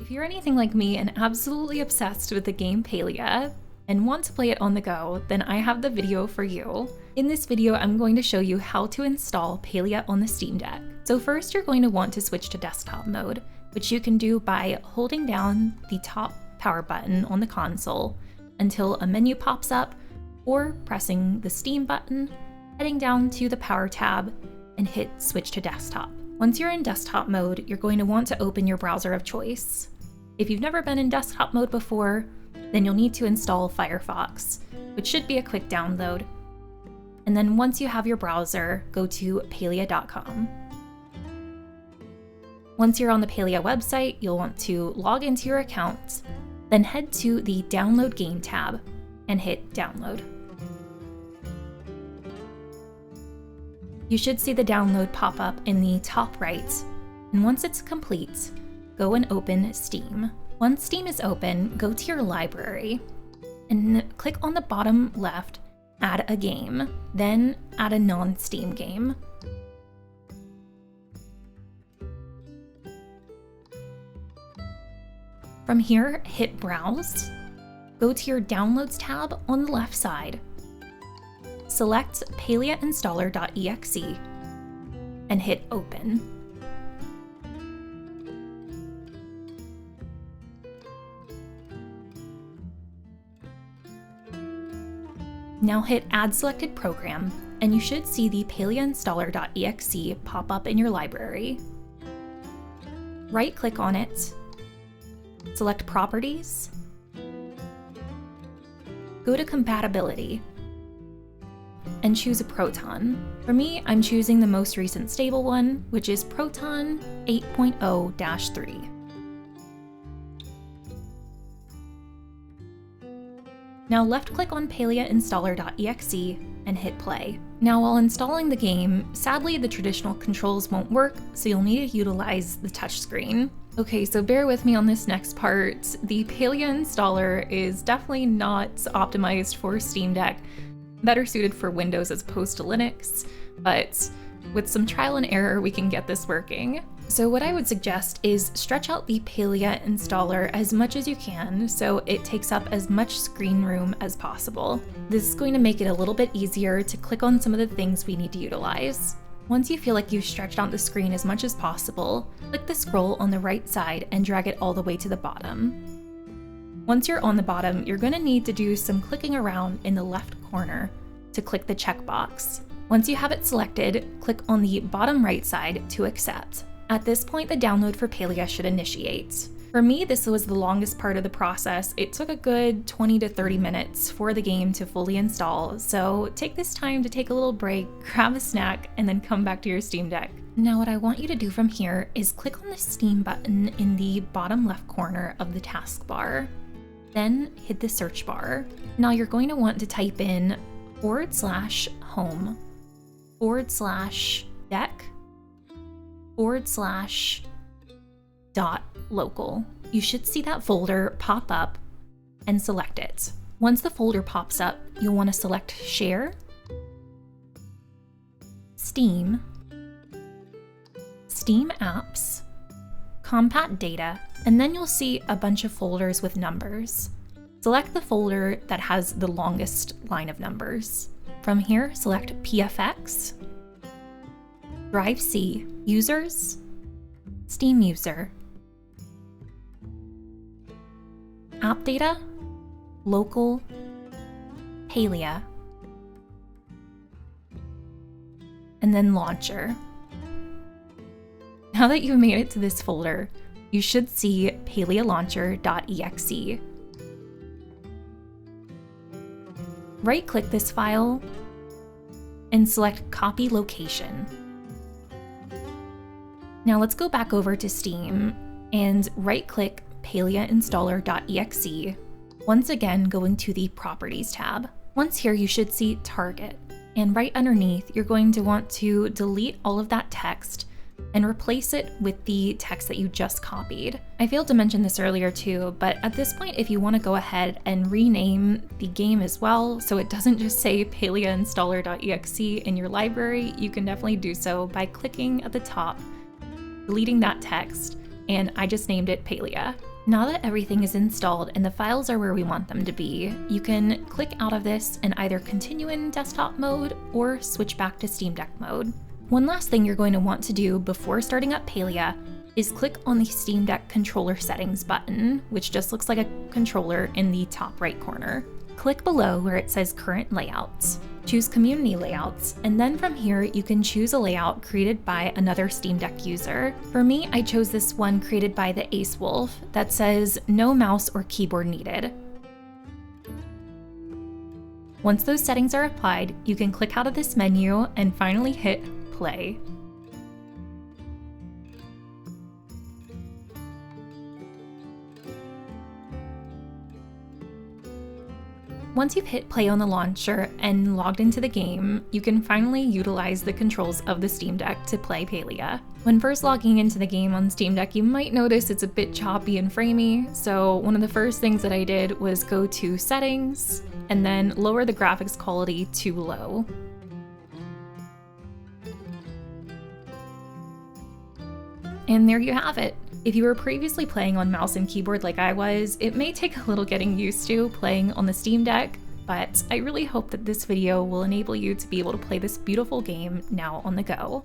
If you're anything like me and absolutely obsessed with the game PALIA and want to play it on the go, then I have the video for you. In this video, I'm going to show you how to install PALIA on the Steam Deck. So first, you're going to want to switch to desktop mode, which you can do by holding down the top power button on the console until a menu pops up, or pressing the Steam button, heading down to the power tab, and hit switch to desktop. Once you're in desktop mode, you're going to want to open your browser of choice. If you've never been in desktop mode before, then you'll need to install Firefox, which should be a quick download. And then once you have your browser, go to palia.com. Once you're on the PALIA website, you'll want to log into your account, then head to the Download Game tab and hit Download. You should see the download pop up in the top right, and once it's complete, go and open Steam. Once Steam is open, go to your library and click on the bottom left, Add a Game, then add a non-Steam game. From here, hit Browse, go to your Downloads tab on the left side, select paliainstaller.exe, and hit Open. Now hit Add Selected Program, and you should see the paliainstaller.exe pop up in your library. Right-click on it, select Properties, go to Compatibility, and choose a Proton. For me, I'm choosing the most recent stable one, which is Proton 8.0-3. Now left-click on paliainstaller.exe and hit play. Now while installing the game, sadly the traditional controls won't work, so you'll need to utilize the touchscreen. Okay, so bear with me on this next part. The PALIA installer is definitely not optimized for Steam Deck, better suited for Windows as opposed to Linux, but with some trial and error we can get this working. So what I would suggest is stretch out the PALIA installer as much as you can so it takes up as much screen room as possible. This is going to make it a little bit easier to click on some of the things we need to utilize. Once you feel like you've stretched out the screen as much as possible, click the scroll on the right side and drag it all the way to the bottom. Once you're on the bottom, you're going to need to do some clicking around in the left corner to click the checkbox. Once you have it selected, click on the bottom right side to accept. At this point, the download for PALIA should initiate. For me, this was the longest part of the process. It took a good 20 to 30 minutes for the game to fully install, so take this time to take a little break, grab a snack, and then come back to your Steam Deck. Now what I want you to do from here is click on the Steam button in the bottom left corner of the taskbar. Then hit the search bar. Now you're going to want to type in /home /deck /.local. You should see that folder pop up and select it. Once the folder pops up, you'll want to select Share, Steam, Steam Apps, Compat Data, and then you'll see a bunch of folders with numbers. Select the folder that has the longest line of numbers. From here, select PFX, Drive C, Users, Steam User, App Data, Local, PALIA, and then Launcher. Now that you've made it to this folder, you should see palialauncher.exe. Right-click this file and select Copy Location. Now let's go back over to Steam and right-click paliainstaller.exe, once again going to the Properties tab. Once here you should see Target, and right underneath you're going to want to delete all of that text and replace it with the text that you just copied. I failed to mention this earlier too, but at this point if you want to go ahead and rename the game as well so it doesn't just say paliainstaller.exe in your library, you can definitely do so by clicking at the top, deleting that text, and I just named it PALIA. Now that everything is installed and the files are where we want them to be, you can click out of this and either continue in desktop mode or switch back to Steam Deck mode. One last thing you're going to want to do before starting up PALIA is click on the Steam Deck controller settings button, which just looks like a controller in the top right corner. Click below where it says current layouts. Choose community layouts, and then from here you can choose a layout created by another Steam Deck user. For me, I chose this one created by the Ace Wolf that says no mouse or keyboard needed. Once those settings are applied, you can click out of this menu and finally hit play. Once you've hit play on the launcher and logged into the game, you can finally utilize the controls of the Steam Deck to play PALIA. When first logging into the game on Steam Deck, you might notice it's a bit choppy and framey, so one of the first things that I did was go to settings and then lower the graphics quality to low. And there you have it. If you were previously playing on mouse and keyboard like I was, it may take a little getting used to playing on the Steam Deck, but I really hope that this video will enable you to be able to play this beautiful game now on the go.